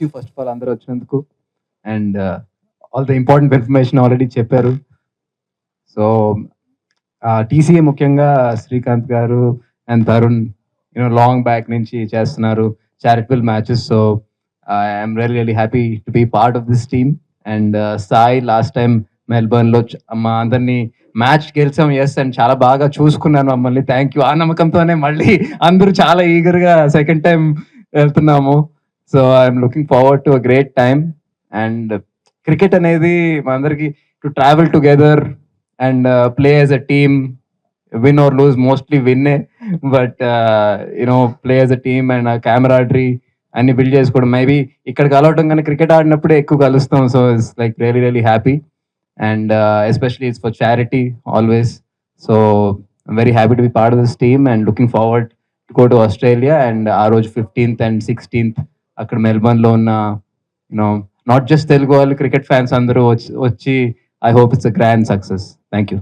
You first of all అందరూ వచ్చినందుకు. And all the important information already చెప్పారు. So TCA ముఖ్యంగా Srikanth garu and Tarun long back నుంచి చేస్తున్నారు charitable matches. So I'm really happy to be part of this team. And Sai last time మెల్బర్న్లో మా అందరినీ match గెలిచాం, ఎస్, అండ్ చాలా బాగా చూసుకున్నాను మమ్మల్ని. Thank you. ఆ నమ్మకంతోనే మళ్ళీ అందరూ చాలా ఈగర్గా సెకండ్ టైం వెళ్తున్నాము. So I'm looking forward to a great time. And cricket అనేది మనందరికీ to travel together and play as a team, win or lose, mostly విన్నే, but play as a team and camaraderie అన్ని build చేసుకోవడం. Maybe ఇక్కడ కలవటం కానీ cricket ఆడినప్పుడే ఎక్కువ కలుస్తాం. So it's like really happy. And especially it's for charity always. So I'm very happy to be part of this team and looking forward to go to Australia. And ఆ రోజు 15th and 16th అక్కడ మెల్బర్న్లో ఉన్న not just Telugu వాళ్ళు, cricket fans అందరూ వచ్చి I hope it's a grand success. Thank you.